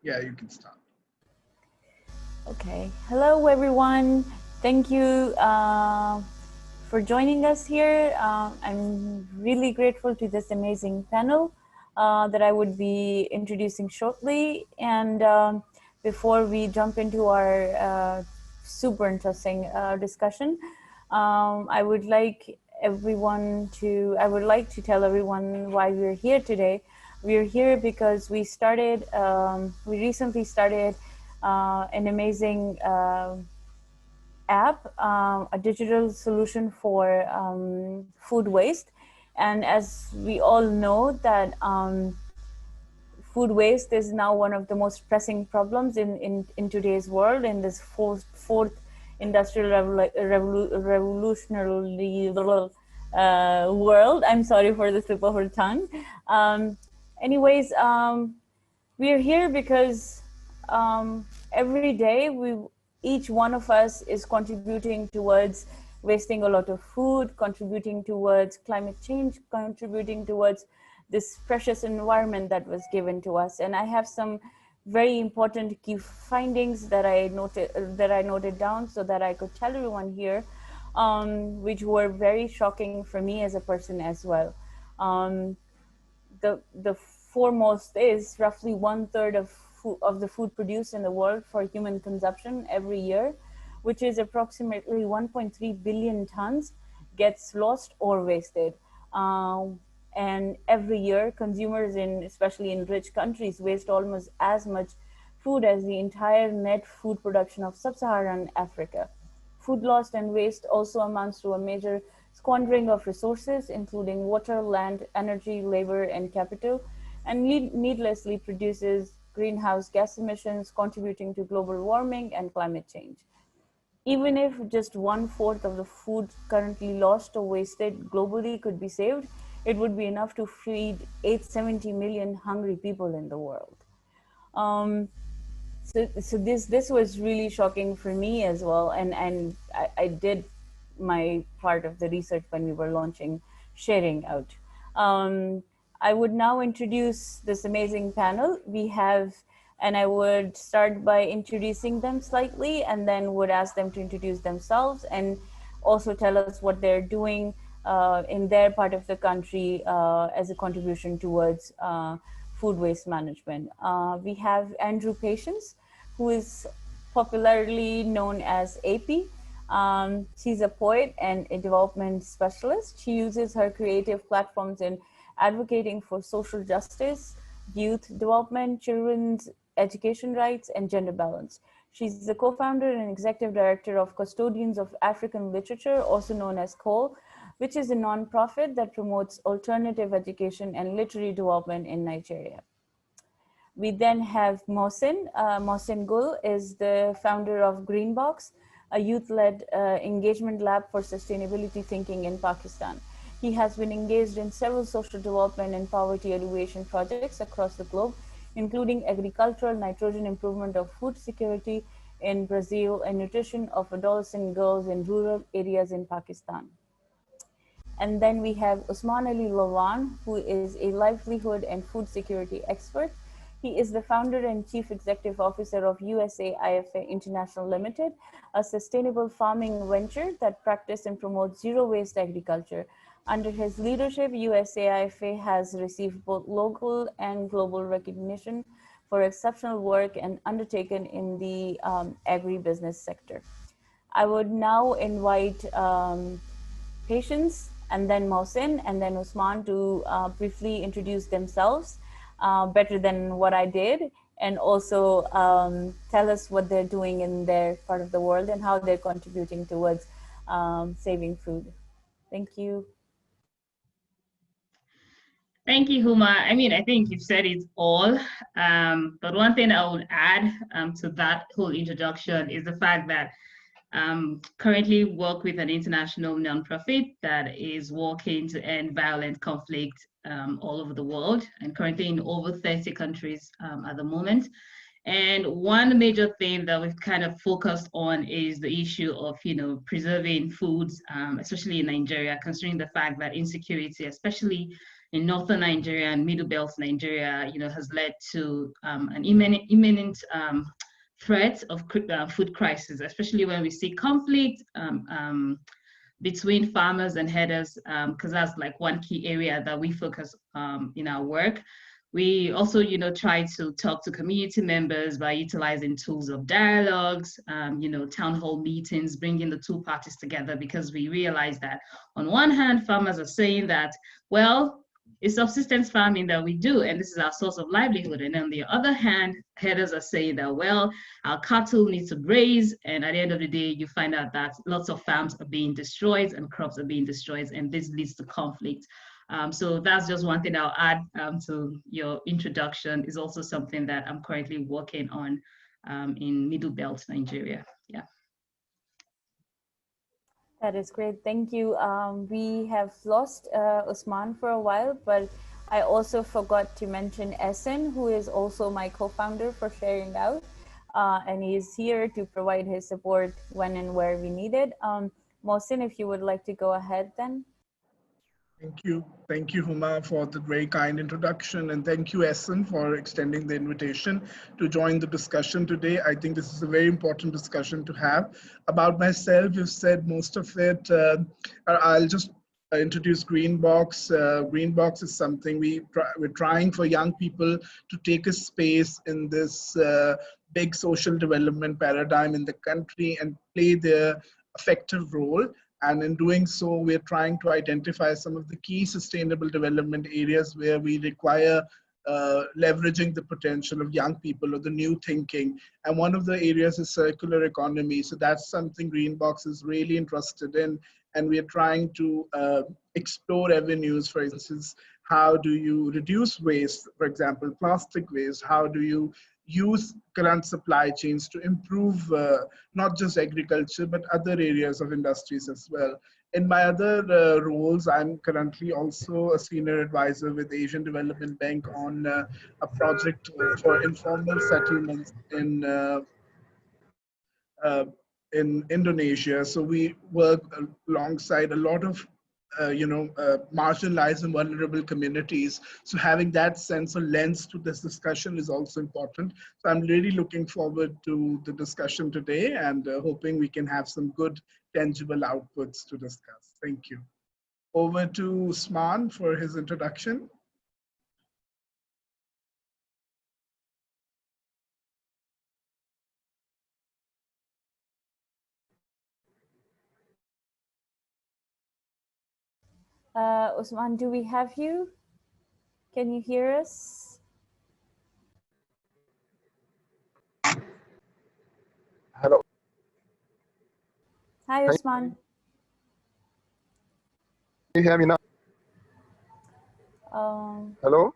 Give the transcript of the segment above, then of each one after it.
Yeah, you can start. Okay. Hello, everyone. Thank you for joining us here. I'm really grateful to this amazing panel that I would be introducing shortly. And before we jump into our super interesting discussion, I would like I would like to tell everyone why we're here today. We're here because we recently started an amazing app, a digital solution for food waste. And as we all know that food waste is now one of the most pressing problems in today's world, in this fourth industrial revolutionary world. I'm sorry for the slip of her tongue. Anyways, we are here because every day each one of us is contributing towards wasting a lot of food, contributing towards climate change, contributing towards this precious environment that was given to us. And I have some very important key findings that I noted down so that I could tell everyone here, which were very shocking for me as a person as well. Um, the foremost is roughly 1/3 of the food produced in the world for human consumption every year, which is approximately 1.3 billion tons, gets lost or wasted. And every year, consumers especially in rich countries, waste almost as much food as the entire net food production of sub-Saharan Africa. Food loss and waste also amounts to a major squandering of resources, including water, land, energy, labor, and capital, and needlessly produces greenhouse gas emissions, contributing to global warming and climate change. Even if just 1/4 of the food currently lost or wasted globally could be saved, it would be enough to feed 870 million hungry people in the world. Um, so this was really shocking for me as well, and I did my part of the research when we were launching sharing out. um, I would now introduce this amazing panel we have, and I would start by introducing them slightly and then would ask them to introduce themselves and also tell us what they're doing in their part of the country as a contribution towards food waste management. We have Andrew Patience, who is popularly known as AP. She's a poet and a development specialist. She uses her creative platforms in advocating for social justice, youth development, children's education rights, and gender balance. She's the co-founder and executive director of Custodians of African Literature, also known as COAL, which is a nonprofit that promotes alternative education and literary development in Nigeria. We then have Mohsin. Mohsin Gul is the founder of Greenbox, a youth-led engagement lab for sustainability thinking in Pakistan. He has been engaged in several social development and poverty alleviation projects across the globe, including agricultural, nitrogen improvement of food security in Brazil, and nutrition of adolescent girls in rural areas in Pakistan. And then we have Usman Ali Lawan, who is a livelihood and food security expert. He is the founder and chief executive officer of USAIFA International Limited, a sustainable farming venture that practices and promotes zero waste agriculture. Under his leadership, USAIFA has received both local and global recognition for exceptional work and undertaken in the agribusiness sector. I would now invite Patience, and then Mohsin, and then Usman to briefly introduce themselves better than what I did, and also tell us what they're doing in their part of the world and how they're contributing towards saving food. Thank you. Thank you, Huma. I mean, I think you've said it all. But one thing I would add to that whole introduction is the fact that currently work with an international nonprofit that is working to end violent conflict all over the world, and currently in over 30 countries at the moment. And one major thing that we've kind of focused on is the issue of, preserving foods, especially in Nigeria, considering the fact that insecurity, especially in northern Nigeria and middle belt Nigeria, has led to an imminent threat of food crisis, especially when we see conflict between farmers and herders, because that's like one key area that we focus in our work. We also, try to talk to community members by utilizing tools of dialogues, town hall meetings, bringing the two parties together, because we realize that on one hand, farmers are saying that, well, it's subsistence farming that we do, and this is our source of livelihood. And on the other hand, herders are saying that, well, our cattle need to graze, and at the end of the day, you find out that lots of farms are being destroyed and crops are being destroyed, and this leads to conflict. So that's just one thing I'll add to your introduction, is also something that I'm currently working on in Middle Belt, Nigeria. Yeah. That is great. Thank you. We have lost Usman for a while, but I also forgot to mention Essen, who is also my co-founder for Sharing Out. And he's here to provide his support when and where we need it. Mohsin, if you would like to go ahead then. Thank you. Thank you, Huma, for the very kind introduction. And thank you, Essen, for extending the invitation to join the discussion today. I think this is a very important discussion to have. About myself, you've said most of it. I'll just introduce Greenbox. Greenbox is something we're trying for young people to take a space in this big social development paradigm in the country and play their effective role. And in doing so, we're trying to identify some of the key sustainable development areas where we require leveraging the potential of young people or the new thinking. And one of the areas is circular economy. So that's something Greenbox is really interested in. And we are trying to explore avenues. For instance, how do you reduce waste? For example, plastic waste. How do you use current supply chains to improve not just agriculture, but other areas of industries as well. In my other roles, I'm currently also a senior advisor with Asian Development Bank on a project for informal settlements in Indonesia. So we work alongside a lot of marginalized and vulnerable communities. So having that sense of lens to this discussion is also important. So I'm really looking forward to the discussion today and hoping we can have some good tangible outputs to discuss. Thank you. Over to Usman for his introduction. Usman, do we have you? Can you hear us? Hello. Hi, Usman. Can you hear me now? Hello?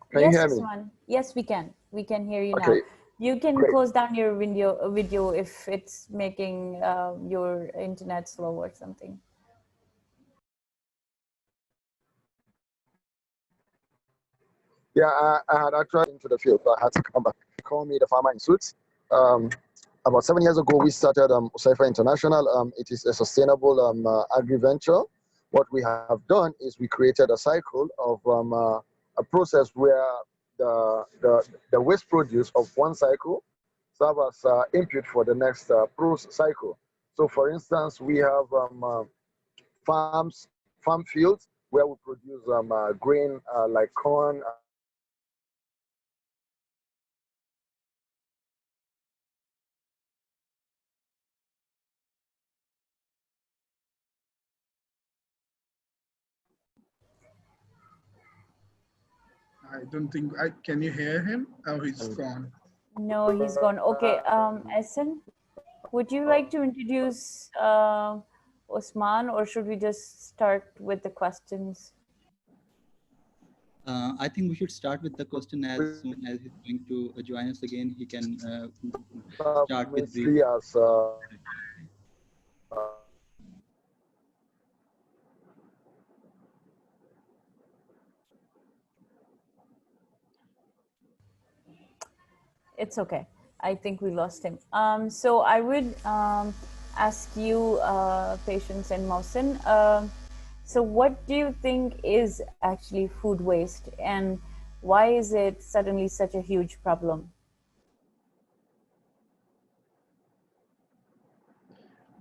Can Yes, you hear me? Usman. Yes, we can. We can hear you Okay. now. You can Great. close down your video if it's making your internet slow or something. Yeah, I had actually into the field, but I had to come back. They call me the farmer in suits. About 7 years ago, we started Usaifa International. It is a sustainable agri-venture. What we have done is we created a cycle of a process where the waste produce of one cycle serve as input for the next cycle. So for instance, we have farm fields where we produce grain like corn. I don't think, can you hear him? Oh, he's gone. No, he's gone. Okay, Essen, would you like to introduce Osman, or should we just start with the questions? I think we should start with the question. As soon as he's going to join us again, he can start with the... It's okay. I think we lost him. So I would ask you, Patience and Mohsin, So what do you think is actually food waste, and why is it suddenly such a huge problem?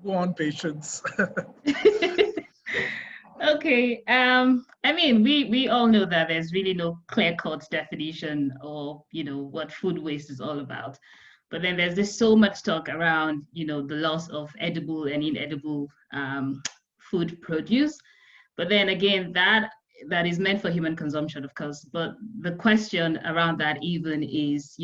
Go on, Patience. Okay. I mean, we all know that there's really no clear-cut definition of, what food waste is all about. But then there's just so much talk around, the loss of edible and inedible food produce. But then again, that is meant for human consumption, of course. But the question around that even is,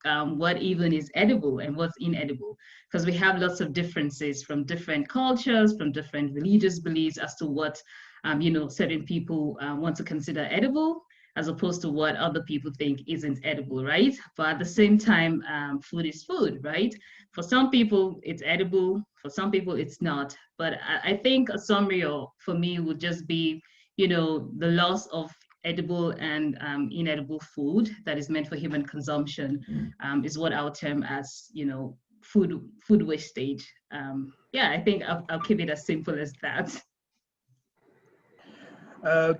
what even is edible and what's inedible? Because we have lots of differences from different cultures, from different religious beliefs as to what, certain people want to consider edible, as opposed to what other people think isn't edible, right? But at the same time, food is food, right? For some people, it's edible. For some people, it's not. But I think a summary for me would just be, the loss of edible and inedible food that is meant for human consumption is what I'll term as, food wastage. Yeah, I think I'll keep it as simple as that.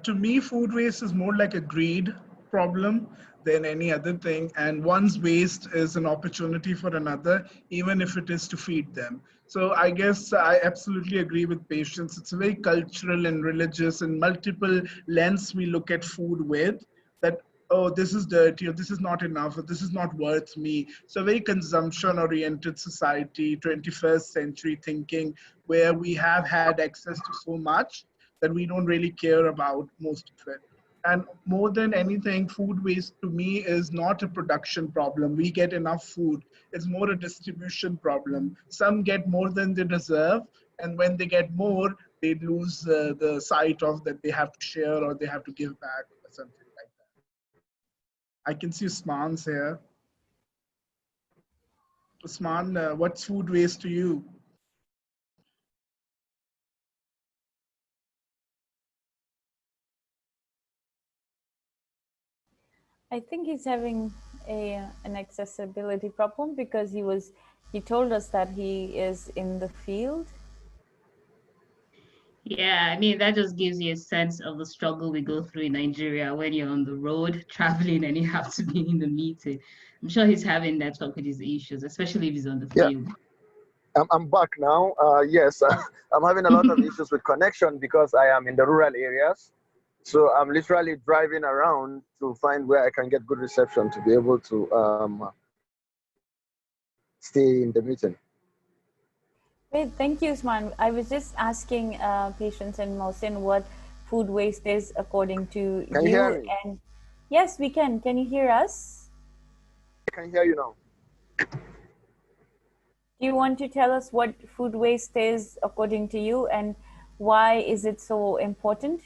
To me, food waste is more like a greed problem than any other thing. And one's waste is an opportunity for another, even if it is to feed them. So I guess I absolutely agree with Patience. It's a very cultural and religious and multiple lens we look at food with, that, oh, this is dirty, or this is not enough, or this is not worth me. So very consumption oriented society, 21st century thinking, where we have had access to so much that we don't really care about most of it. And more than anything, food waste to me is not a production problem. We get enough food. It's more a distribution problem. Some get more than they deserve. And when they get more, they lose the sight of that they have to share or they have to give back or something like that. I can see Usman's here. Usman, what's food waste to you? I think he's having an accessibility problem because he told us that he is in the field. Yeah, I mean, that just gives you a sense of the struggle we go through in Nigeria when you're on the road traveling and you have to be in the meeting. I'm sure he's having network with his issues, especially if he's on the Yeah, field. I'm back now. Yes, I'm having a lot of issues with connection because I am in the rural areas. So I'm literally driving around to find where I can get good reception to be able to stay in the meeting. Great, thank you, Usman. I was just asking Patience and Mohsin what food waste is according to Can you hear me? And yes, we can. Can you hear us? I can hear you now. Do you want to tell us what food waste is according to you and why is it so important?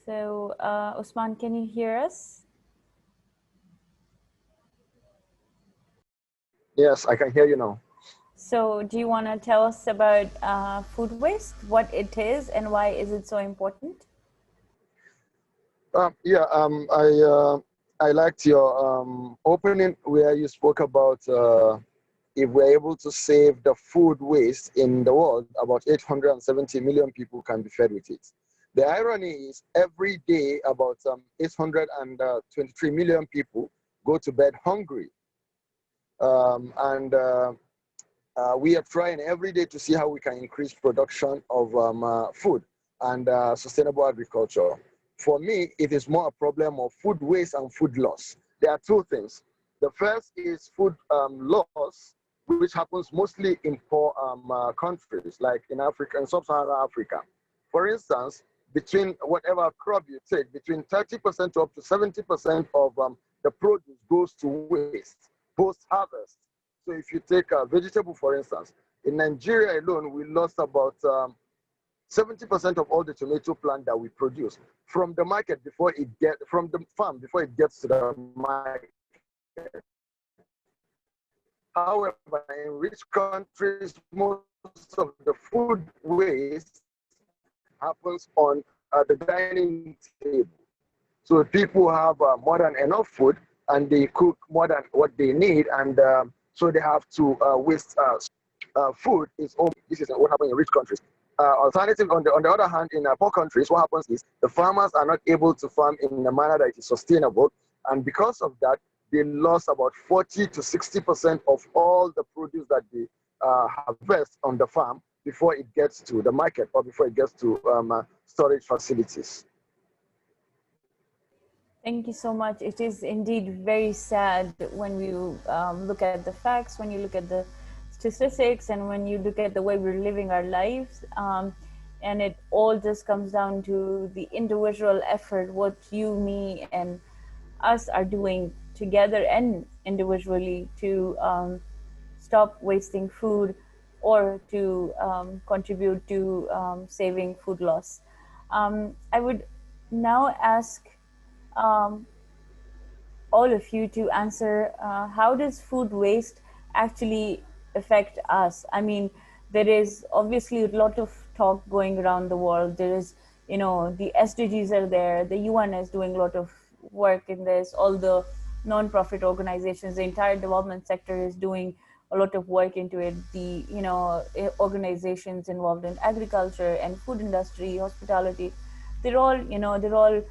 So, Usman, can you hear us? Yes, I can hear you now. So, do you want to tell us about food waste, what it is, and why is it so important? Yeah, I liked your opening where you spoke about if we're able to save the food waste in the world, about 870 million people can be fed with it. The irony is every day about 823 million people go to bed hungry. We are trying every day to see how we can increase production of food and sustainable agriculture. For me, it is more a problem of food waste and food loss. There are two things. The first is food loss, which happens mostly in poor countries, like in Africa, in sub-Saharan Africa. For instance, between whatever crop you take, between 30% to up to 70% of the produce goes to waste post-harvest. So if you take a vegetable, for instance, in Nigeria alone, we lost about 70% of all the tomato plant that we produce from the market from the farm before it gets to the market. However, in rich countries, most of the food waste happens on the dining table. So people have more than enough food and they cook more than what they need, and so they have to waste food. This is what happens in rich countries. Alternative, on the other hand, in poor countries, what happens is the farmers are not able to farm in a manner that is sustainable, and because of that, they lost about 40 to 60% of all the produce that they harvest on the farm before it gets to the market or before it gets to storage facilities. Thank you so much. It is indeed very sad when you look at the facts, when you look at the statistics, and when you look at the way we're living our lives. And it all just comes down to the individual effort, what you, me, and us are doing together and individually to stop wasting food or to contribute to saving food loss. I would now ask all of you to answer how does food waste actually affect us? I mean, there is obviously a lot of talk going around the world. There is, you know, the SDGs are there, the UN is doing a lot of work in this, all the non-profit organizations, the entire development sector is doing a lot of work into it. The, you know, organizations involved in agriculture and food industry, hospitality, they're all, you know, they're all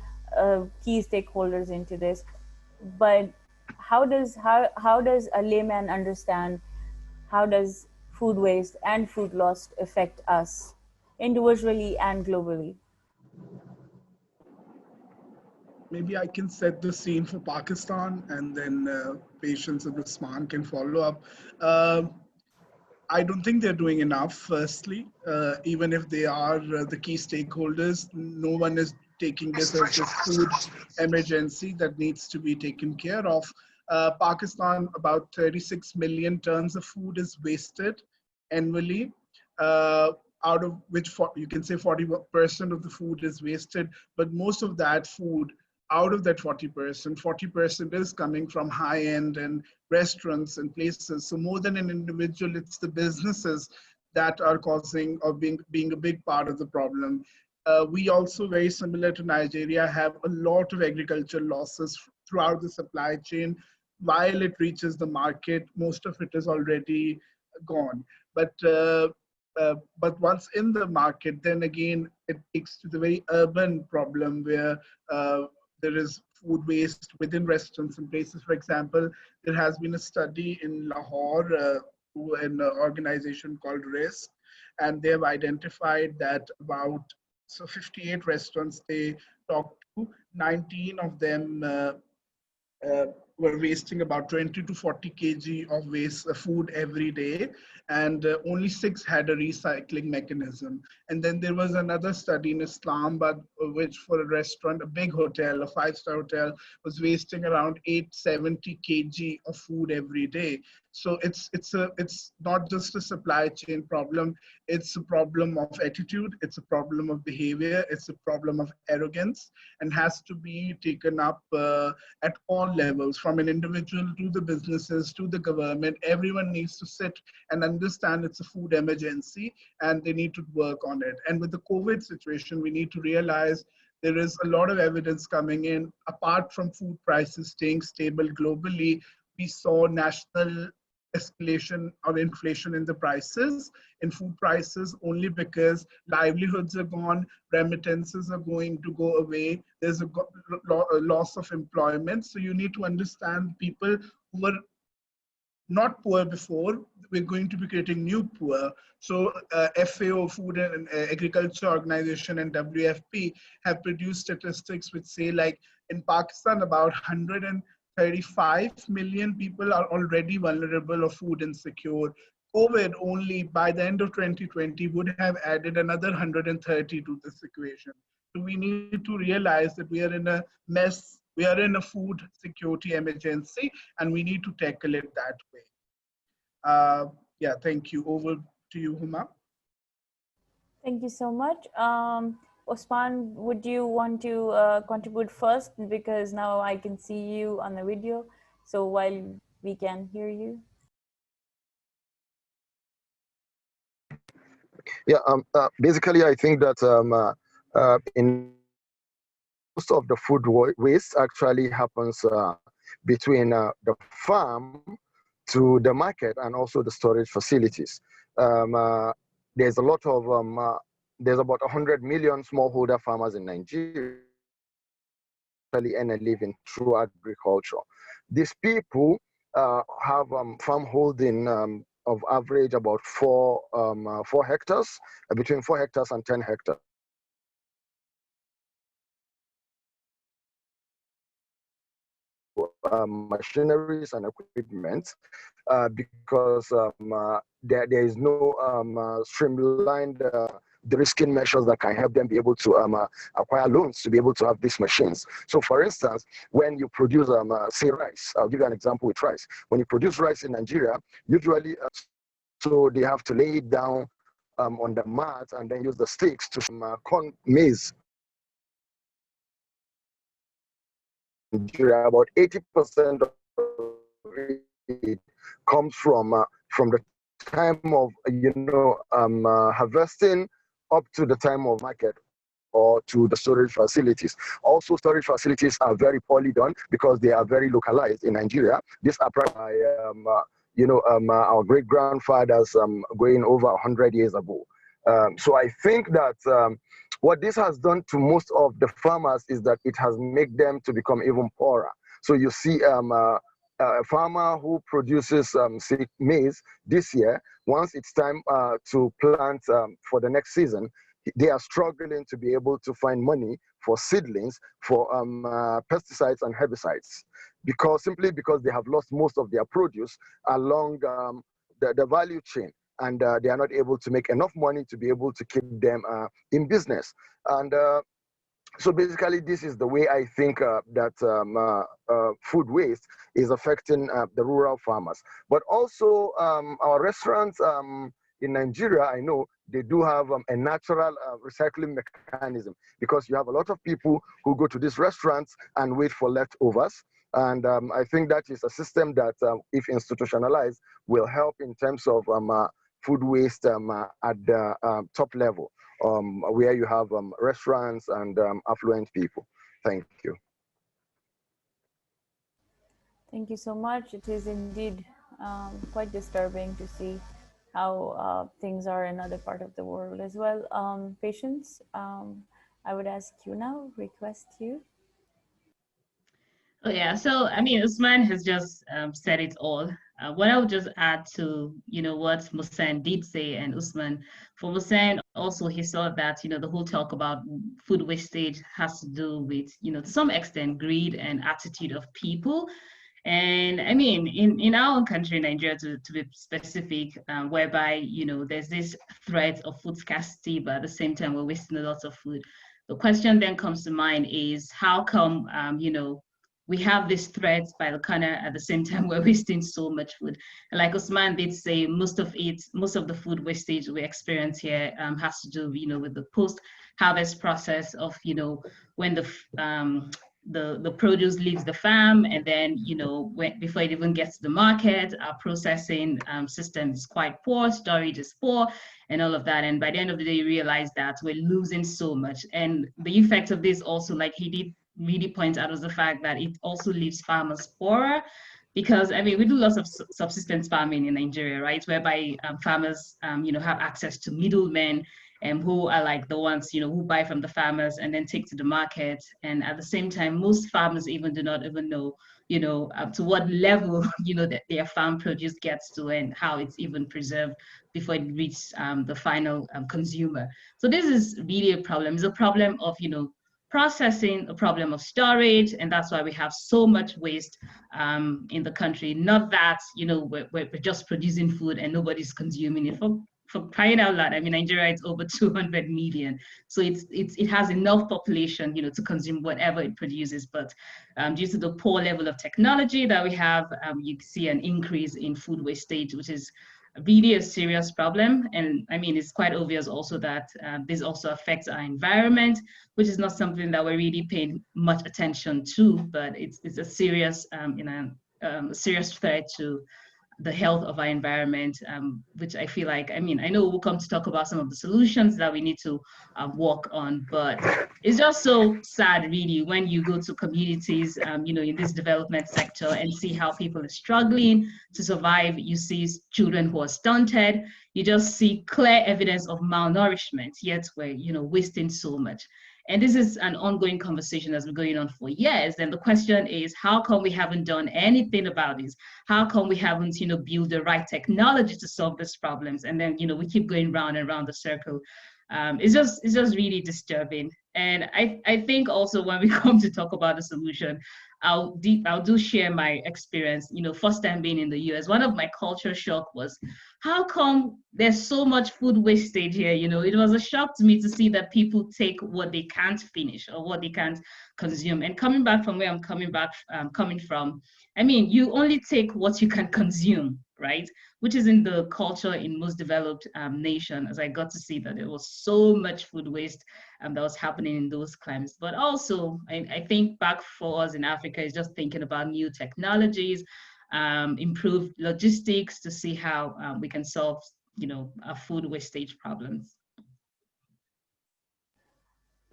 key stakeholders into this. But how does a layman understand how does food waste and food loss affect us individually and globally? Maybe I can set the scene for Pakistan, and then Patience and Usman can follow up. I don't think they're doing enough, firstly. Even if they are the key stakeholders, no one is taking this as a food emergency that needs to be taken care of. Pakistan, about 36 million tons of food is wasted annually, out of which you can say 40% of the food is wasted, but most of that food, out of that 40% is coming from high end and restaurants and places. So more than an individual, it's the businesses that are causing or being a big part of the problem. We also, very similar to Nigeria, have a lot of agricultural losses throughout the supply chain. While it reaches the market, most of it is already gone. But once in the market, then again, it takes to the very urban problem where there is food waste within restaurants and places. For example, there has been a study in Lahore, an organization called RISK, and they have identified that about 58 restaurants they talked to, 19 of them were wasting about 20 to 40 kg of waste food every day, and only 6 had a recycling mechanism. And then there was another study in Islamabad, which for a restaurant, a big hotel, a 5-star hotel, was wasting around 870 kg of food every day. So it's not just a supply chain problem, it's a problem of attitude, it's a problem of behavior, it's a problem of arrogance, and has to be taken up at all levels, from an individual to the businesses to the government. Everyone needs to sit and understand it's a food emergency and they need to work on it. And with the COVID situation, we need to realize there is a lot of evidence coming in. Apart from food prices staying stable globally, we saw national escalation or inflation in the prices, in food prices, only because livelihoods are gone, remittances are going to go away, there's a loss of employment. So you need to understand people who were not poor before, we're going to be creating new poor. So FAO, Food and Agriculture Organization, and WFP have produced statistics which say, like, in Pakistan, about 135 million people are already vulnerable or food insecure. COVID only by the end of 2020 would have added another 130 to this equation. So we need to realize that we are in a mess, we are in a food security emergency, and we need to tackle it that way. Yeah, thank you. Over to you, Huma. Thank you so much. Osman, would you want to contribute first? Because now I can see you on the video. So while we can hear you. Yeah, basically, I think that in most of the food waste actually happens between the farm to the market and also the storage facilities. There's a lot of there's about 100 million smallholder farmers in Nigeria and a living through agriculture. These people have farm holding of average about 4 hectares, between 4 hectares and 10 hectares. Machineries and equipment because there is no streamlined de-risking measures that can help them be able to acquire loans to be able to have these machines. So for instance, when you produce say rice, I'll give you an example with rice. When you produce rice in Nigeria, usually so they have to lay it down on the mat and then use the sticks to corn maize. Nigeria, about 80% of it comes from the time of harvesting up to the time of market or to the storage facilities. Also, storage facilities are very poorly done because they are very localized in Nigeria. These are by our great grandfathers going over 100 years ago. So I think that what this has done to most of the farmers is that it has made them to become even poorer. So you see a farmer who produces say maize this year, once it's time to plant for the next season, they are struggling to be able to find money for seedlings, for pesticides and herbicides, simply because they have lost most of their produce along the value chain. And they are not able to make enough money to be able to keep them in business. And so basically, this is the way I think that food waste is affecting the rural farmers. But also our restaurants in Nigeria, I know they do have a natural recycling mechanism, because you have a lot of people who go to these restaurants and wait for leftovers. And I think that is a system that, if institutionalized, will help in terms of food waste at the top level, where you have restaurants and affluent people. Thank you. Thank you so much. It is indeed quite disturbing to see how things are in other part of the world as well. Patience, I would ask you now, request you. Oh yeah, so I mean, Usman has just said it all. What I would just add to what Musen did say, and Usman, for Musen also, he saw that the whole talk about food wastage has to do with to some extent greed and attitude of people. And I mean, in our own country, Nigeria, to be specific, whereby there's this threat of food scarcity, but at the same time we're wasting a lot of food. The question then comes to mind is, how come we have this threat by the corner at the same time we're wasting so much food? And like Usman did say, most of the food wastage we experience here has to do with the post-harvest process of when the produce leaves the farm, and then before it even gets to the market, our processing system is quite poor, storage is poor, and all of that. And by the end of the day, you realize that we're losing so much. And the effect of this also, like he did really point out, was the fact that it also leaves farmers poorer, because I mean, we do lots of subsistence farming in Nigeria, right, whereby farmers have access to middlemen who are like the ones who buy from the farmers and then take to the market. And at the same time, most farmers even do not even know up to what level that their farm produce gets to, and how it's even preserved before it reaches the final consumer. So this is really a problem. It's a problem of processing, a problem of storage, and that's why we have so much waste in the country. Not that we're just producing food and nobody's consuming it. For crying out loud, I mean, Nigeria is over 200 million, so it has enough population to consume whatever it produces. But due to the poor level of technology that we have, you see an increase in food wastage, which is really a serious problem. And I mean, it's quite obvious also that this also affects our environment, which is not something that we're really paying much attention to, but it's a serious a serious threat to the health of our environment, which I feel like, I mean, I know we'll come to talk about some of the solutions that we need to work on, but it's just so sad really when you go to communities, you know, in this development sector and see how people are struggling to survive. You see children who are stunted, you just see clear evidence of malnourishment, yet we're, you know, wasting so much. And this is an ongoing conversation that's been going on for years. And the question is, how come we haven't done anything about this? How come we haven't, you know, built the right technology to solve these problems? And then, you know, we keep going round and round the circle. It's just really disturbing. And I think also when we come to talk about the solution, I'll do share my experience. You know, first time being in the US, one of my culture shock was, how come there's so much food wastage here? You know, it was a shock to me to see that people take what they can't finish or what they can't consume. And coming back from where I'm coming from, I mean, you only take what you can consume, right? Which is in the culture in most developed nations, as I got to see that there was so much food waste that was happening in those climes. But also, I think back for us in Africa is just thinking about new technologies, improved logistics to see how we can solve, you know, our food wastage problems.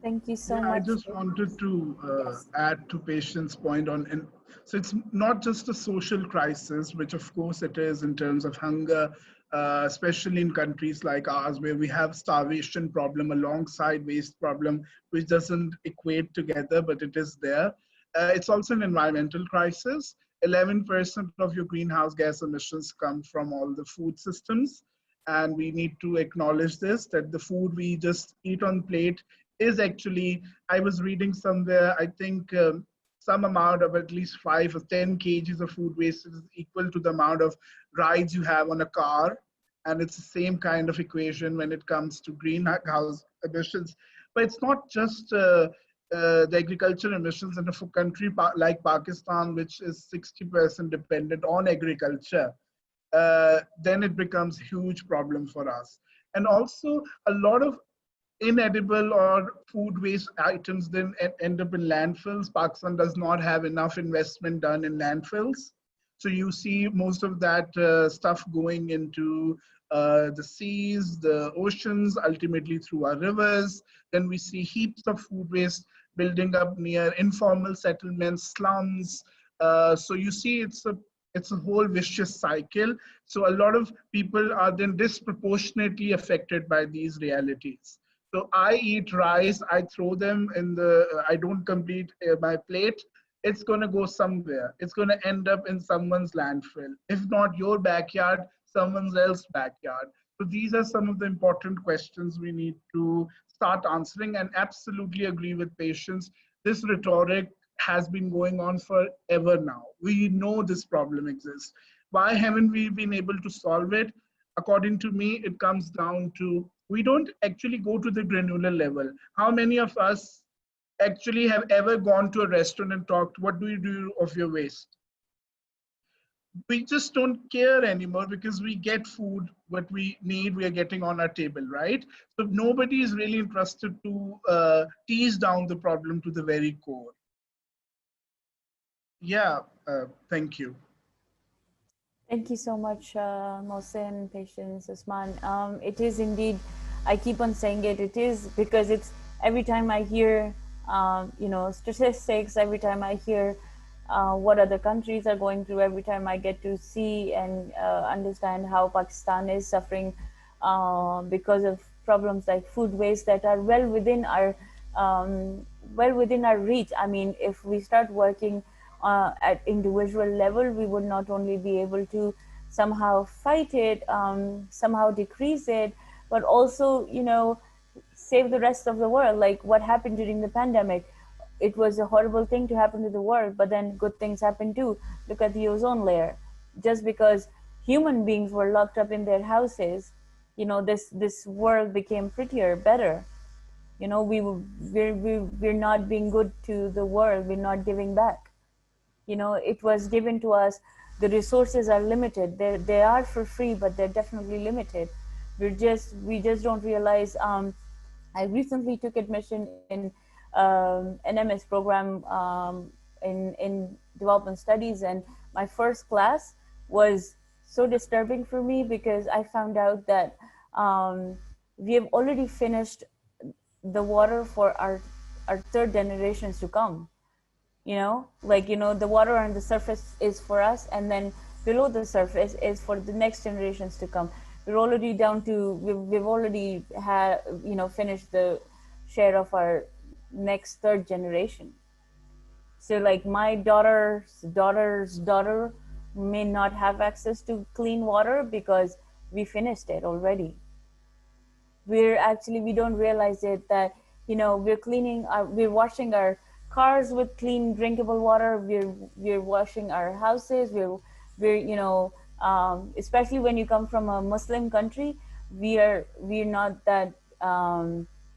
Thank you so Yeah, I much. just wanted to add to Patient's point on, and so it's not just a social crisis, which of course it is in terms of hunger, especially in countries like ours where we have starvation problem alongside waste problem, which doesn't equate together, but it is there. It's also an environmental crisis. 11% of your greenhouse gas emissions come from all the food systems. And we need to acknowledge this, that the food we just eat on plate is actually, I was reading somewhere, I think some amount of at least 5 or 10 kgs of food waste is equal to the amount of rides you have on a car. And it's the same kind of equation when it comes to greenhouse emissions. But it's not just the agricultural emissions in a country like Pakistan, which is 60% dependent on agriculture. Then it becomes a huge problem for us. And also a lot of inedible or food waste items then end up in landfills. Pakistan does not have enough investment done in landfills. So you see most of that stuff going into the seas, the oceans, ultimately through our rivers. Then we see heaps of food waste building up near informal settlements, slums. So you see it's a whole vicious cycle. So a lot of people are then disproportionately affected by these realities. So I eat rice, I throw them in I don't complete my plate. It's going to go somewhere. It's going to end up in someone's landfill. If not your backyard, someone else's backyard. So these are some of the important questions we need to start answering, and absolutely agree with Patience. This rhetoric has been going on forever now. We know this problem exists. Why haven't we been able to solve it? According to me, it comes down to we don't actually go to the granular level. How many of us actually have ever gone to a restaurant and talked, what do you do of your waste? We just don't care anymore because we get food, what we need, we are getting on our table, right? So nobody is really interested to tease down the problem to the very core. Yeah, thank you. Thank you so much, Mohsen, Patience, Usman. It is indeed, I keep on saying it, it is because it's every time I hear, you know, statistics, every time I hear what other countries are going through, every time I get to see and understand how Pakistan is suffering because of problems like food waste that are well within our reach. I mean, if we start working at individual level, we would not only be able to somehow fight it, somehow decrease it, but also, you know, save the rest of the world. Like what happened during the pandemic, it was a horrible thing to happen to the world, but then good things happened too. Look at the ozone layer. Just because human beings were locked up in their houses, you know, this world became prettier, better. You know, we're not being good to the world. We're not giving back. You know, it was given to us. The resources are limited. They are for free, but they're definitely limited. We just don't realize. I recently took admission in an MS program in development studies, and my first class was so disturbing for me, because I found out that we have already finished the water for our third generations to come. You know, like, you know, the water on the surface is for us, and then below the surface is for the next generations to come. We're already down to, we've already had, you know, finished the share of our next third generation. So like my daughter's daughter may not have access to clean water because we finished it already. We don't realize it, that, you know, we're washing our cars with clean drinkable water. We're washing our houses. We're you know, especially when you come from a Muslim country, we're not that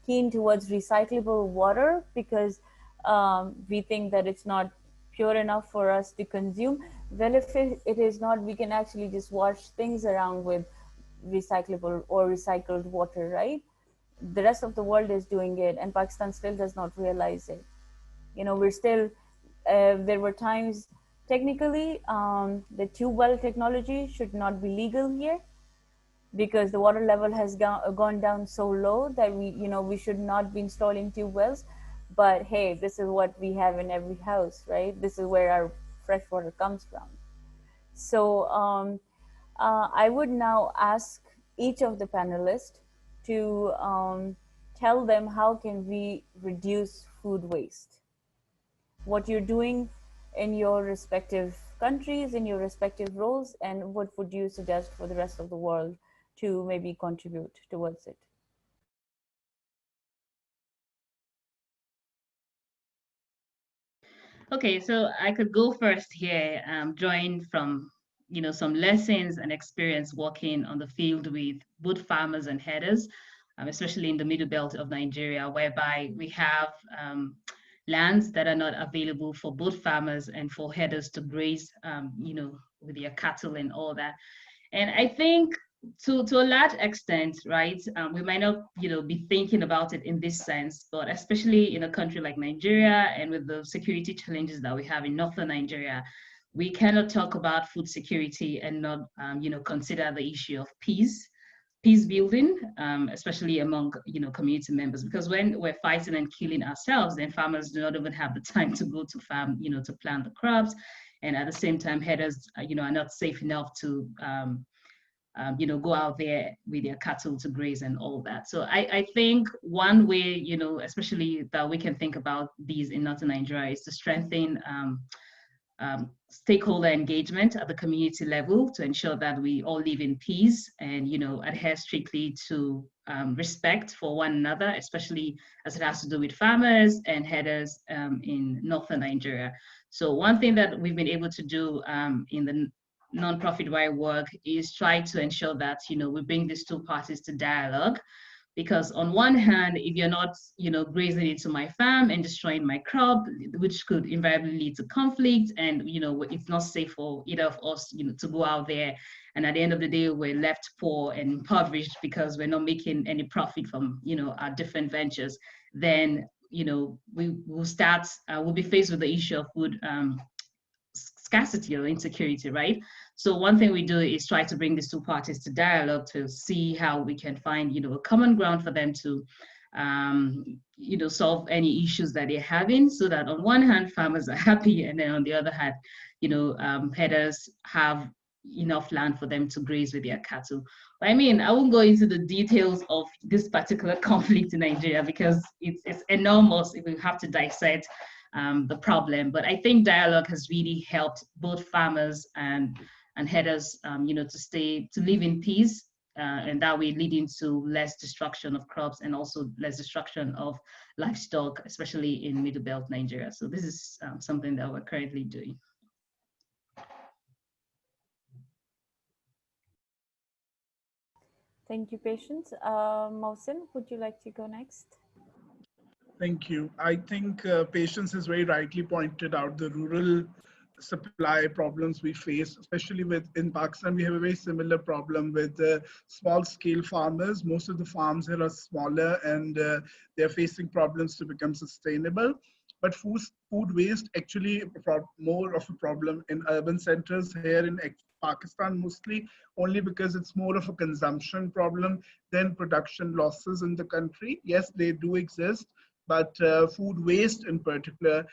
keen towards recyclable water, because we think that it's not pure enough for us to consume. Well, if it is not, we can actually just wash things around with recyclable or recycled water, right? The rest of the world is doing it, and Pakistan still does not realize it. You know, we're still, there were times, technically, the tube well technology should not be legal here, because the water level has gone down so low that we should not be installing tube wells. But hey, this is what we have in every house, right? This is where our fresh water comes from. So I would now ask each of the panelists to tell them how can we reduce food waste, what you're doing in your respective countries, in your respective roles, and what would you suggest for the rest of the world to maybe contribute towards it. Okay, so I could go first here, drawing from some lessons and experience working on the field with both farmers and herders, especially in the middle belt of Nigeria, whereby we have lands that are not available for both farmers and for herders to graze, with their cattle and all that. And I think to a large extent, right, we might not, be thinking about it in this sense, but especially in a country like Nigeria and with the security challenges that we have in northern Nigeria, we cannot talk about food security and not, consider the issue of peace building, especially among community members, because when we're fighting and killing ourselves, then farmers do not even have the time to go to farm, to plant the crops, and at the same time, herders, are not safe enough to go out there with their cattle to graze and all that. So I think one way, especially that we can think about these in northern Nigeria is to strengthen stakeholder engagement at the community level to ensure that we all live in peace and, adhere strictly to respect for one another, especially as it has to do with farmers and herders in northern Nigeria. So one thing that we've been able to do in the nonprofit where I work is try to ensure that, we bring these two parties to dialogue. Because on one hand, if you're not, grazing into my farm and destroying my crop, which could invariably lead to conflict, and it's not safe for either of us, to go out there. And at the end of the day, we're left poor and impoverished because we're not making any profit from, our different ventures. Then, we'll be faced with the issue of food scarcity or insecurity, right? So one thing we do is try to bring these two parties to dialogue to see how we can find, a common ground for them to, solve any issues that they're having, so that on one hand, farmers are happy, and then on the other hand, herders have enough land for them to graze with their cattle. But I mean, I won't go into the details of this particular conflict in Nigeria because it's enormous if we have to dissect the problem. But I think dialogue has really helped both farmers and herders, to live in peace, and that way leading to less destruction of crops and also less destruction of livestock, especially in Middle Belt Nigeria. So this is something that we're currently doing. Thank you, Patience. Mohsin, would you like to go next? Thank you. I think Patience has very rightly pointed out the rural supply problems we face, especially in Pakistan. We have a very similar problem with small scale farmers. Most of the farms here are smaller, and they're facing problems to become sustainable. but food waste actually more of a problem in urban centers here in Pakistan mostly, only because it's more of a consumption problem than production losses in the country. Yes, they do exist, but food waste in particular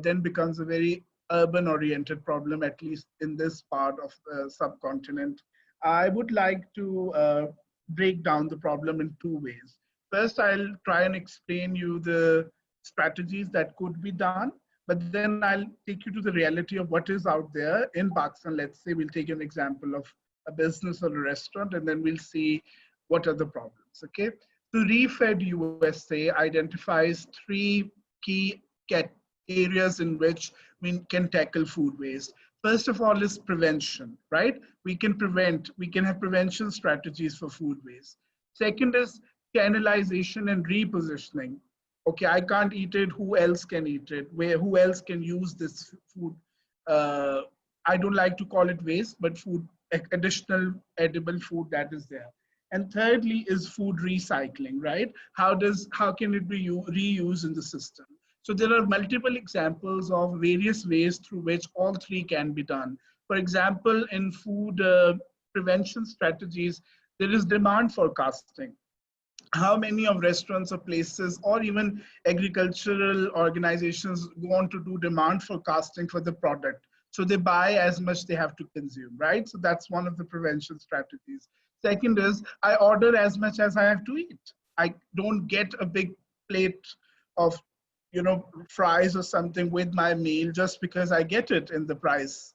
then becomes a very urban oriented problem, at least in this part of the subcontinent. I would like to break down the problem in two ways. First, I'll try and explain you the strategies that could be done, but then I'll take you to the reality of what is out there in Pakistan. Let's say we'll take an example of a business or a restaurant, and then we'll see what are the problems, okay? So Refed USA identifies three key areas in which we can tackle food waste. First of all is prevention, right? We can have prevention strategies for food waste. Second is channelization and repositioning. Okay, I can't eat it, who else can eat it? Who else can use this food? I don't like to call it waste, but food, additional edible food that is there. And thirdly is food recycling, right? How can it be reused in the system? So there are multiple examples of various ways through which all three can be done. For example, in food prevention strategies, there is demand forecasting. How many of restaurants or places or even agricultural organizations want to do demand forecasting for the product? So they buy as much they have to consume, right? So that's one of the prevention strategies. Second is I order as much as I have to eat. I don't get a big plate of fries or something with my meal just because I get it in the price.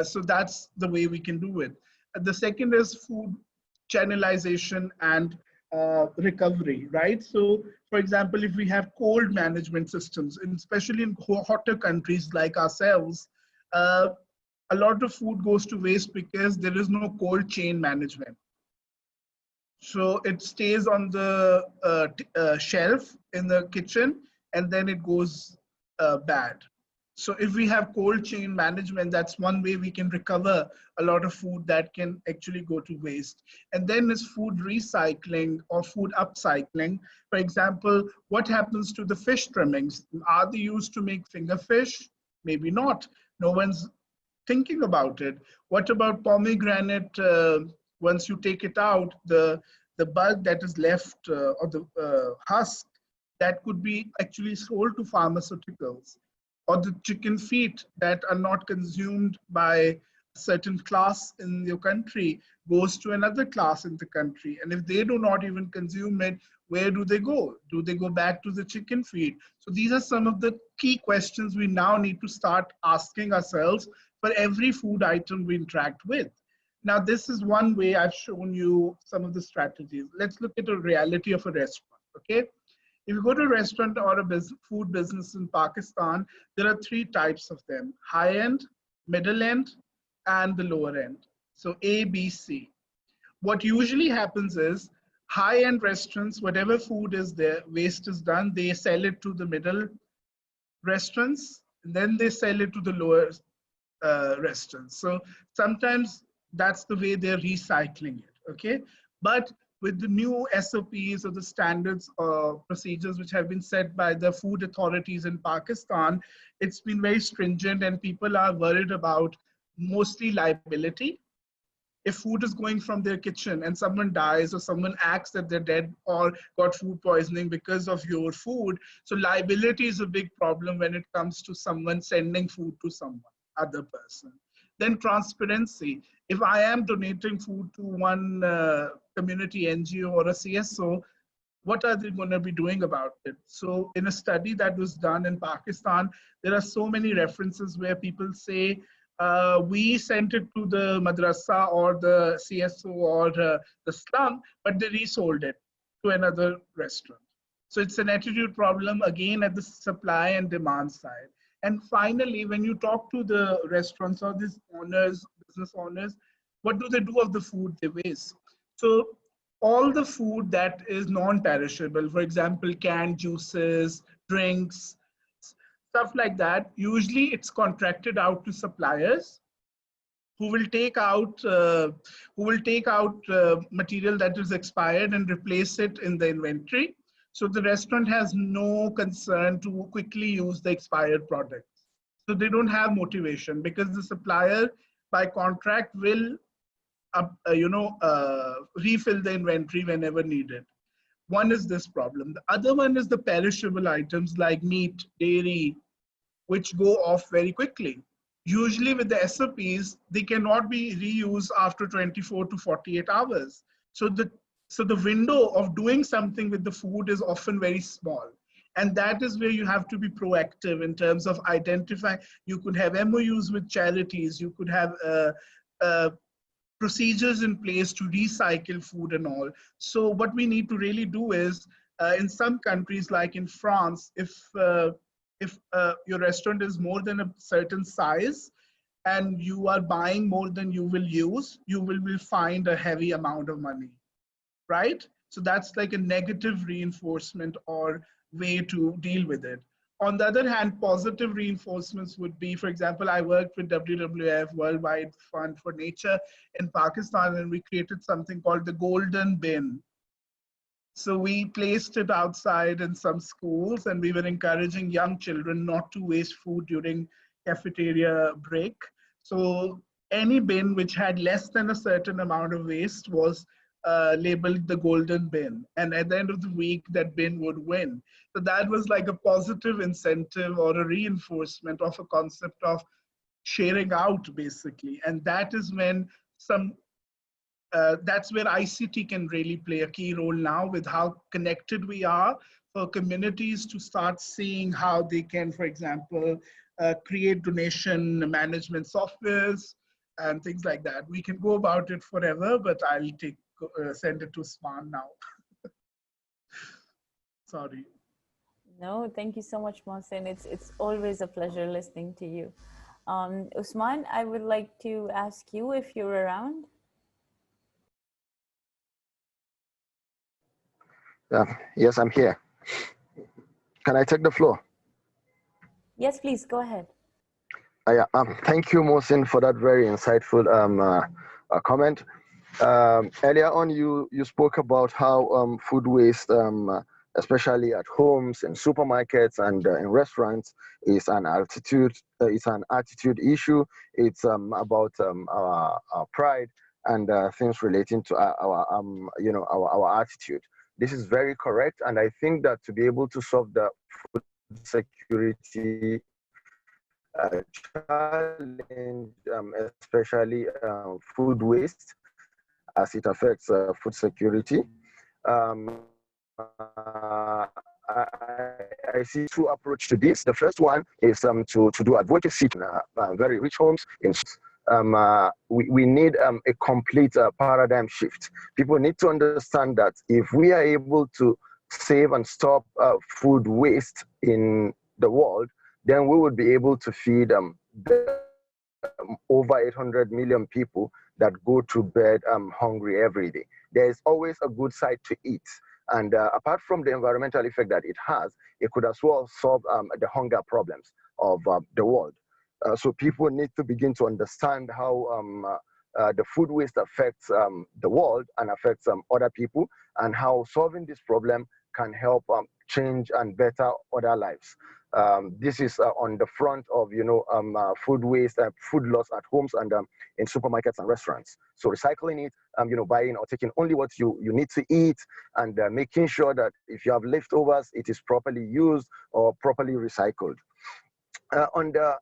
So that's the way we can do it. The second is food channelization and recovery, right? So for example, if we have cold management systems, and especially in hotter countries like ourselves, a lot of food goes to waste because there is no cold chain management. So it stays on the shelf in the kitchen, and then it goes bad. So if we have cold chain management, that's one way we can recover a lot of food that can actually go to waste. And then is food recycling or food upcycling. For example, what happens to the fish trimmings? Are they used to make finger fish? Maybe not. No one's thinking about it. What about pomegranate? Once you take it out, the bud that is left or the husk, that could be actually sold to pharmaceuticals. Or the chicken feet that are not consumed by a certain class in your country goes to another class in the country. And if they do not even consume it, where do they go? Do they go back to the chicken feed? So these are some of the key questions we now need to start asking ourselves for every food item we interact with. Now, this is one way I've shown you some of the strategies. Let's look at a reality of a restaurant, okay? If you go to a restaurant or a food business in Pakistan, there are three types of them: high end, middle end, and the lower end. So A, B, C. What usually happens is high end restaurants, whatever food is there, waste is done, they sell it to the middle restaurants, and then they sell it to the lower restaurants. So sometimes that's the way they're recycling it, okay? But with the new SOPs or the standards or procedures which have been set by the food authorities in Pakistan, it's been very stringent and people are worried about mostly liability. If food is going from their kitchen and someone dies or someone acts that they're dead or got food poisoning because of your food, so liability is a big problem when it comes to someone sending food to someone, other person. Then transparency. If I am donating food to one community NGO or a CSO, what are they going to be doing about it? So in a study that was done in Pakistan, there are so many references where people say, we sent it to the madrasa or the CSO or the slum, but they resold it to another restaurant. So it's an attitude problem, again, at the supply and demand side. And finally, when you talk to the restaurants or these owners, business owners, what do they do of the food they waste? So all the food that is non-perishable, for example, canned juices, drinks, stuff like that, usually it's contracted out to suppliers who will take out material that is expired and replace it in the inventory. So the restaurant has no concern to quickly use the expired products. So they don't have motivation because the supplier by contract will refill the inventory whenever needed. One is this problem. The other one is the perishable items like meat, dairy, which go off very quickly. Usually with the SOPs, they cannot be reused after 24 to 48 hours. So the window of doing something with the food is often very small. And that is where you have to be proactive in terms of identifying. You could have MOUs with charities, you could have procedures in place to recycle food and all. So what we need to really do is, in some countries like in France, if your restaurant is more than a certain size and you are buying more than you will use, you will find a heavy amount of money, right? So that's like a negative reinforcement or way to deal with it. On the other hand, positive reinforcements would be, for example, I worked with WWF, Worldwide Fund for Nature in Pakistan, and we created something called the Golden Bin. So we placed it outside in some schools, and we were encouraging young children not to waste food during cafeteria break. So any bin which had less than a certain amount of waste was labeled the golden bin. And at the end of the week, that bin would win. So that was like a positive incentive or a reinforcement of a concept of sharing out, basically. And that is when that's where ICT can really play a key role now, with how connected we are, for communities to start seeing how they can, for example, create donation management softwares and things like that. We can go about it forever, but I'll send it to Swan now. Sorry. No, thank you so much, Mohsen. It's always a pleasure listening to you. Usman, I would like to ask you if you're around. Yes, I'm here. Can I take the floor? Yes, please, go ahead. Thank you, Mohsen, for that very insightful comment. Earlier on, you spoke about how food waste, especially at homes, in supermarkets, and in restaurants, is an attitude. It's an attitude issue. It's about our pride and things relating to our attitude. This is very correct, and I think that to be able to solve the food security challenge, especially food waste, as it affects food security, I see two approaches to this. The first one is to do advocacy in very rich homes. We need a complete paradigm shift. People need to understand that if we are able to save and stop food waste in the world, then we would be able to feed over 800 million people that go to bed hungry every day. There is always a good side to eat. And apart from the environmental effect that it has, it could as well solve the hunger problems of the world. So people need to begin to understand how the food waste affects the world and affects other people, and how solving this problem can help change and better other lives. This is on the front of food waste, food loss at homes and in supermarkets and restaurants. So recycling it, buying or taking only what you need to eat, and making sure that if you have leftovers, it is properly used or properly recycled. On the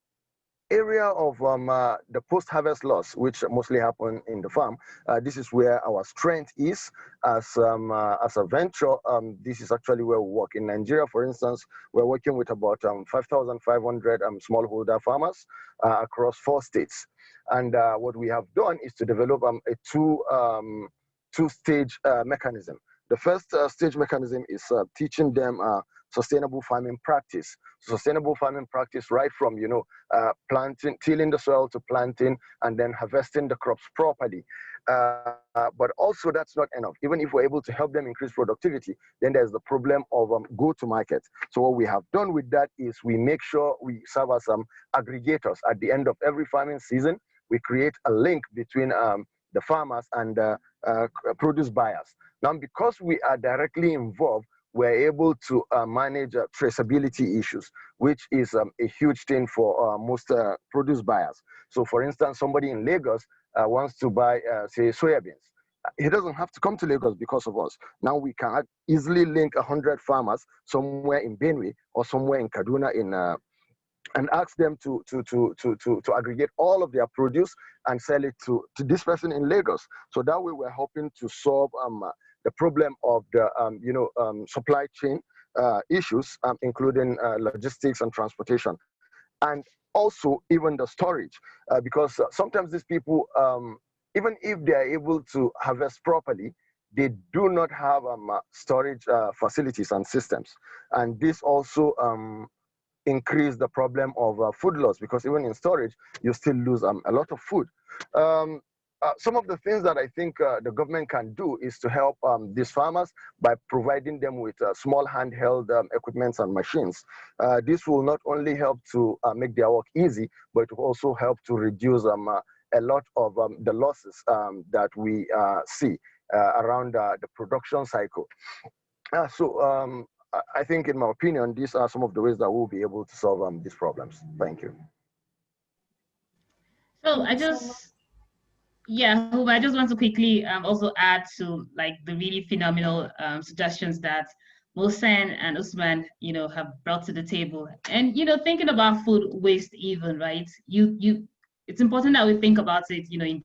area of the post-harvest loss, which mostly happen in the farm, this is where our strength is as a venture. This is actually where we work. In Nigeria, for instance, we're working with about 5,500 smallholder farmers across 4 states. And what we have done is to develop a two-stage mechanism. The first stage mechanism is teaching them sustainable farming practice. Sustainable farming practice right from planting, tilling the soil, to planting, and then harvesting the crops properly. But also that's not enough. Even if we're able to help them increase productivity, then there's the problem of go-to-market. So what we have done with that is we make sure we serve as aggregators. At the end of every farming season, we create a link between the farmers and produce buyers. Now, because we are directly involved, we're able to manage traceability issues, which is a huge thing for most produce buyers. So for instance, somebody in Lagos wants to buy, say, soybeans. He doesn't have to come to Lagos because of us. Now we can easily link 100 farmers somewhere in Benue or somewhere in Kaduna and ask them to aggregate all of their produce and sell it to this person in Lagos. So that way we're hoping to solve the problem of the supply chain issues, including logistics and transportation, and also even the storage, because sometimes these people, even if they are able to harvest properly, they do not have storage facilities and systems. And this also increase the problem of food loss, because even in storage, you still lose a lot of food. Some of the things that I think the government can do is to help these farmers by providing them with small handheld equipments and machines. This will not only help to make their work easy, but it will also help to reduce a lot of the losses that we see around the production cycle. I think, in my opinion, these are some of the ways that we'll be able to solve these problems. Thank you. So I just want to quickly also add to like the really phenomenal suggestions that Mohsen and Usman, have brought to the table. And, thinking about food waste even, right? It's important that we think about it, in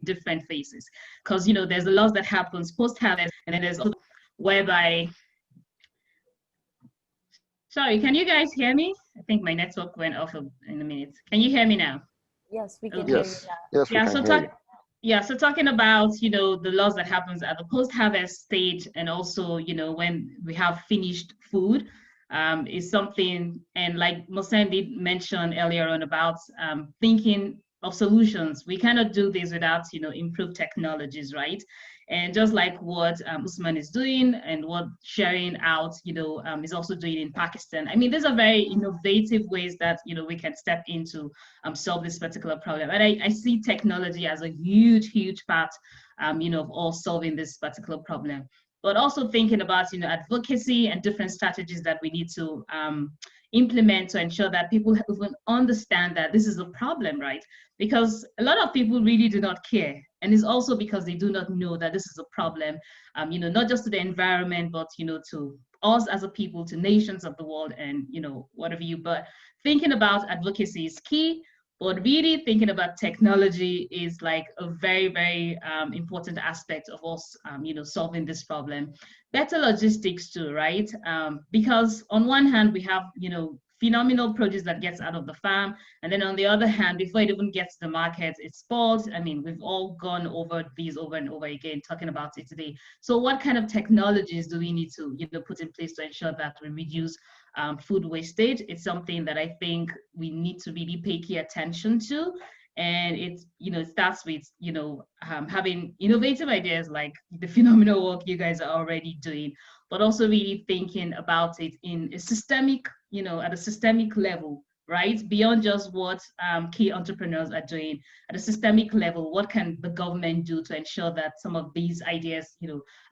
different phases, because there's a lot that happens post-harvest, and then there's also whereby, sorry, can you guys hear me? I think my network went off in a minute. Can you hear me now? Yes, we can Okay. hear you now. Yes, so talking about the loss that happens at the post-harvest stage, and also when we have finished food, is something, and like Mohsen did mention earlier on about thinking of solutions. We cannot do this without improved technologies, right? And just like what Usman is doing and what Sharing Out is also doing in Pakistan. I mean, these are very innovative ways that we can step into solve this particular problem. And I see technology as a huge part of all solving this particular problem. But also thinking about advocacy and different strategies that we need to implement to ensure that people even understand that this is a problem, right? Because a lot of people really do not care. And it's also because they do not know that this is a problem, not just to the environment, but, to us as a people, to nations of the world, and, whatever you, but thinking about advocacy is key, but really thinking about technology is like a very important aspect of us, solving this problem. Better logistics too, right? Because on one hand, we have, phenomenal produce that gets out of the farm. And then on the other hand, before it even gets to the market, it's spoiled. I mean, we've all gone over these over and over again, talking about it today. So what kind of technologies do we need to put in place to ensure that we reduce food wastage? It's something that I think we need to really pay key attention to. And it starts with having innovative ideas like the phenomenal work you guys are already doing, but also really thinking about it in a systemic, at a systemic level, right? Beyond just what key entrepreneurs are doing. At a systemic level, what can the government do to ensure that some of these ideas,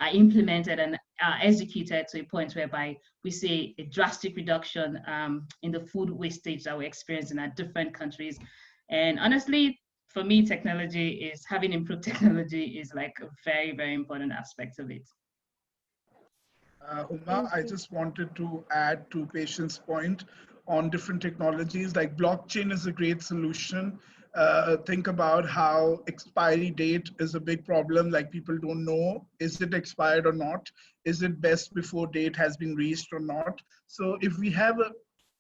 are implemented and are executed to a point whereby we see a drastic reduction in the food wastage that we're experiencing at different countries. And honestly, for me, having improved technology is like a very important aspect of it. Huma, I just wanted to add to Patient's point on different technologies. Like blockchain is a great solution. Think about how expiry date is a big problem. Like people don't know, is it expired or not? Is it best before date has been reached or not? So if we have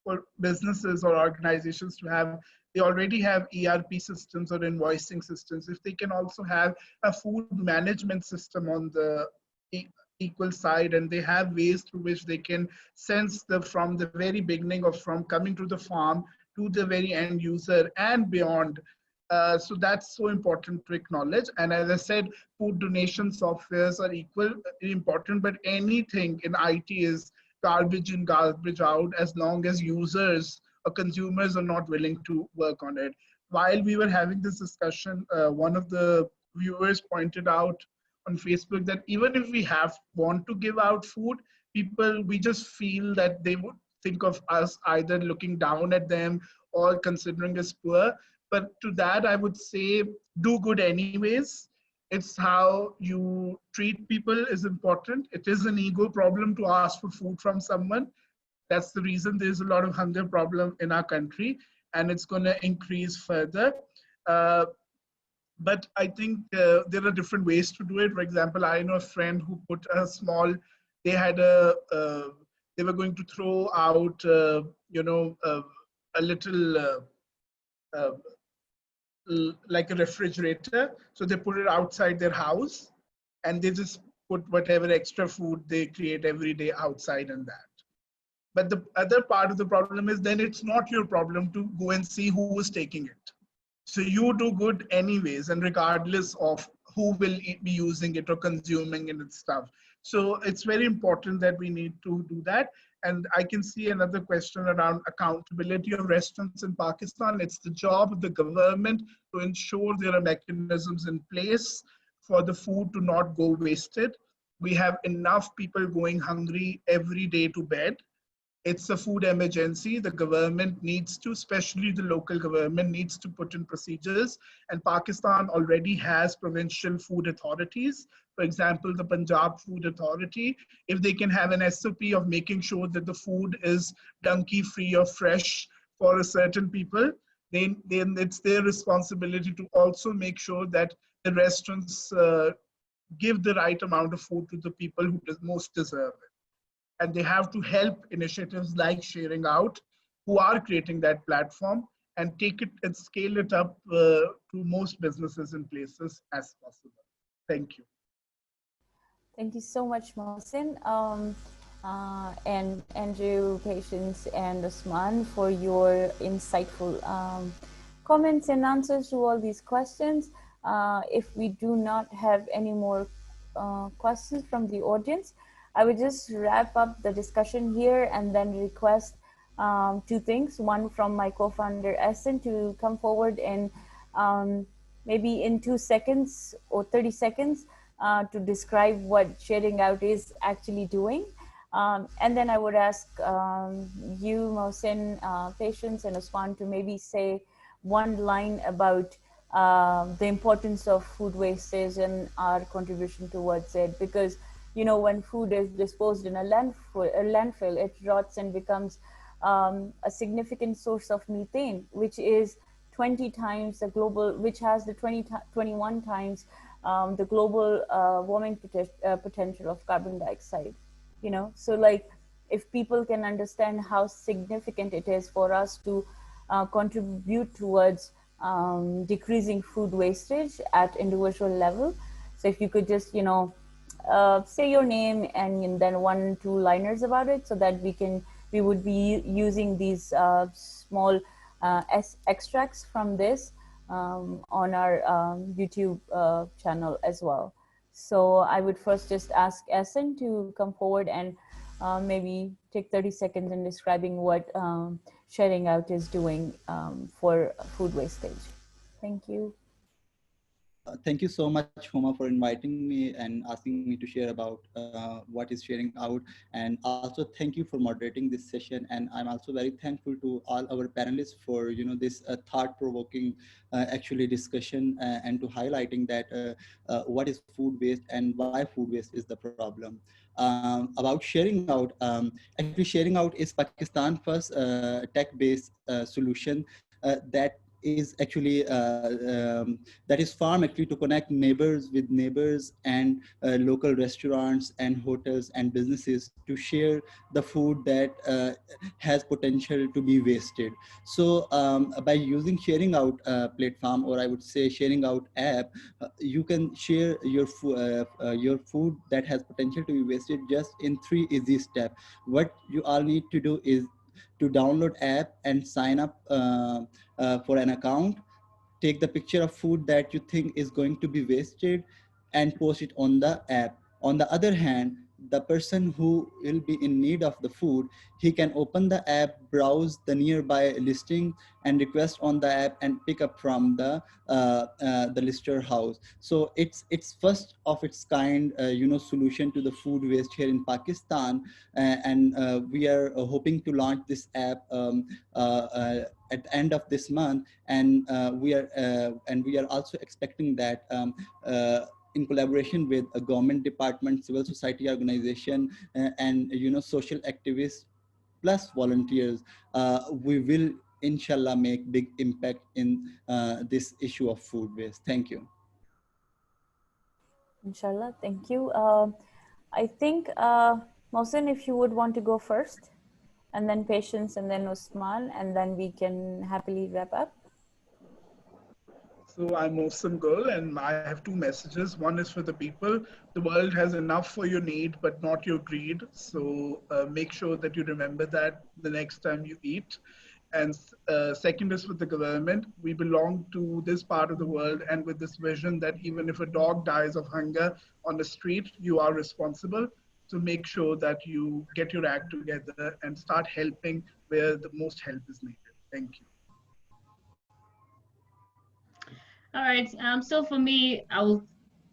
for businesses or organizations to have, they already have ERP systems or invoicing systems. If they can also have a food management system on the equal side, and they have ways through which they can sense from the very beginning of from coming to the farm to the very end user and beyond. So that's so important to acknowledge. And as I said, food donation softwares are equally important, but anything in IT is garbage in, garbage out, as long as users or consumers are not willing to work on it. while we were having this discussion, one of the viewers pointed out on Facebook that even if we want to give out food, we just feel that they would think of us either looking down at them or considering us poor. But to that, I would say, do good anyways. It's how you treat people is important. It is an ego problem to ask for food from someone. That's the reason there's a lot of hunger problem in our country, and it's going to increase further. Uh, but I think there are different ways to do it. For example, I know a friend who put a small, they had they were going to throw out, a little, uh, like a refrigerator. So they put it outside their house and they just put whatever extra food they create every day outside and that. But the other part of the problem is then it's not your problem to go and see who is taking it. So you do good anyways, and regardless of who will be using it or consuming it and stuff. So it's very important that we need to do that. And I can see another question around accountability of restaurants in Pakistan. It's the job of the government to ensure there are mechanisms in place for the food to not go wasted. We have enough people going hungry every day to bed. It's a food emergency. The government needs to, especially the local government, needs to put in procedures. And Pakistan already has provincial food authorities. For example, the Punjab Food Authority, if they can have an SOP of making sure that the food is donkey free or fresh for a certain people, then it's their responsibility to also make sure that the restaurants give the right amount of food to the people who most deserve it. And they have to help initiatives like Sharing Out, who are creating that platform, and take it and scale it up to most businesses and places as possible. Thank you. Thank you so much, Mohsin, and Andrew, Patience, and Usman for your insightful comments and answers to all these questions. If we do not have any more questions from the audience, I would just wrap up the discussion here and then request two things. One from my co-founder, Essen, to come forward and maybe in 2 seconds or 30 seconds to describe what Sharing Out is actually doing. And then I would ask you, Mohsin, Patience, and Usman to maybe say one line about the importance of food wastage and our contribution towards it. Because, you know, when food is disposed in a landfill, it rots and becomes a significant source of methane, which is 20 times the global, which has the 21 times the global warming potential of carbon dioxide. You know, so like if people can understand how significant it is for us to contribute towards decreasing food wastage at individual level. So if you could just, you know, say your name and then 1-2 liners about it, so that we would be using these small extracts from this on our YouTube channel as well. So I would first just ask Essen to come forward and maybe take 30 seconds in describing what Sharing Out is doing for food wastage. Thank you. Thank you so much, Huma, for inviting me and asking me to share about what is Sharing Out. And also thank you for moderating this session. And I'm also very thankful to all our panelists for, you know, this thought-provoking actually discussion and to highlighting that what is food waste and why food waste is the problem. About Sharing Out, actually Sharing Out is Pakistan's first tech-based solution that is actually that is farm actually to connect neighbors with neighbors and local restaurants and hotels and businesses to share the food that has potential to be wasted. So by using Sharing Out platform, or I would say Sharing Out app, you can share your food that has potential to be wasted just in 3 easy steps. What you all need to do is to download app and sign up for an account, take the picture of food that you think is going to be wasted and post it on the app. On the other hand, the person who will be in need of the food, he can open the app, browse the nearby listing, and request on the app and pick up from the lister house. So it's first of its kind, solution to the food waste here in Pakistan, and we are hoping to launch this app at the end of this month, and we are also expecting that in collaboration with a government department, civil society organization, and social activists plus volunteers, we will inshallah make big impact in this issue of food waste. Thank you. Inshallah, thank you. I think Mohsen, if you would want to go first, and then Patience, and then Usman, and then we can happily wrap up. So I'm Mohsen Gul, and I have two messages. One is for the people. The world has enough for your need, but not your greed. So make sure that you remember that the next time you eat. And second is with the government. We belong to this part of the world, and with this vision that even if a dog dies of hunger on the street, you are responsible. So make sure that you get your act together and start helping where the most help is needed. Thank you. All right. So for me, I will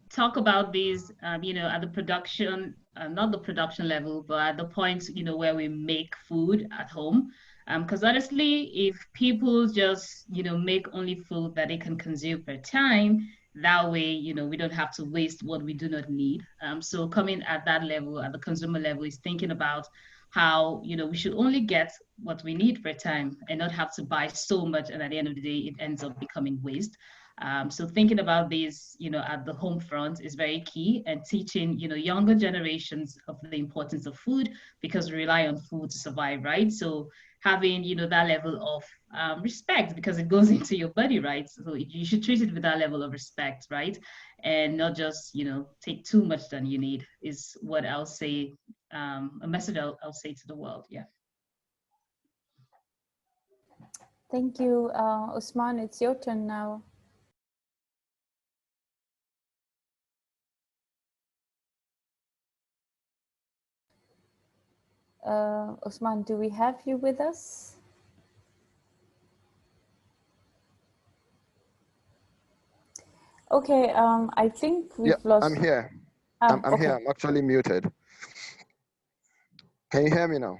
talk about these, at the production, not the production level, but at the point, where we make food at home. Because honestly, if people just, make only food that they can consume per time, that way, we don't have to waste what we do not need. So coming at that level, at the consumer level, is thinking about how, we should only get what we need per time and not have to buy so much. And at the end of the day, it ends up becoming waste. So thinking about these, at the home front is very key, and teaching, younger generations of the importance of food, because we rely on food to survive, right? So having, that level of respect, because it goes into your body, right? So you should treat it with that level of respect, right? And not just, take too much than you need, is what I'll say, a message I'll say to the world, yeah. Thank you. Usman, it's your turn now. Usman, do we have you with us? Okay, I think we've lost. I'm here. I'm okay. here. I'm actually muted. Can you hear me now?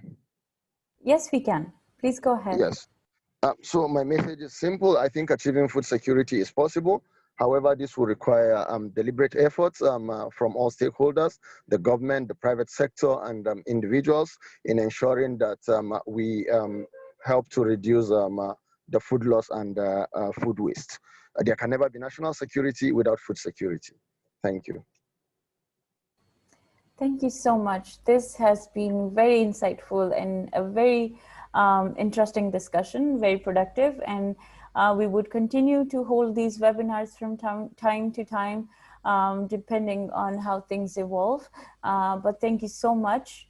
Yes, we can. Please go ahead. Yes. So my message is simple. I think achieving food security is possible. However, this will require deliberate efforts from all stakeholders, the government, the private sector, and individuals, in ensuring that we help to reduce the food loss and food waste. There can never be national security without food security. Thank you. Thank you so much. This has been very insightful and a very interesting discussion, very productive, and we would continue to hold these webinars from time to time, depending on how things evolve. But thank you so much,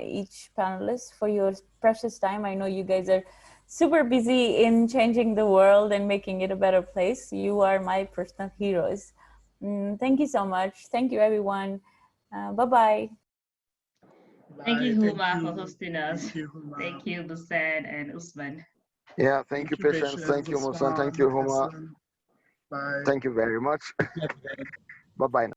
each panelist, for your precious time. I know you guys are super busy in changing the world and making it a better place. You are my personal heroes. Thank you so much. Thank you, everyone. Bye-bye. Thank you, Thank Huma, you. for hosting us. Thank you, Huma. Thank you, Busan and Usman. Yeah, thank you, Patience. Thank you, Musan. Thank you, Huma. Bye. Thank you very much. Bye-bye now.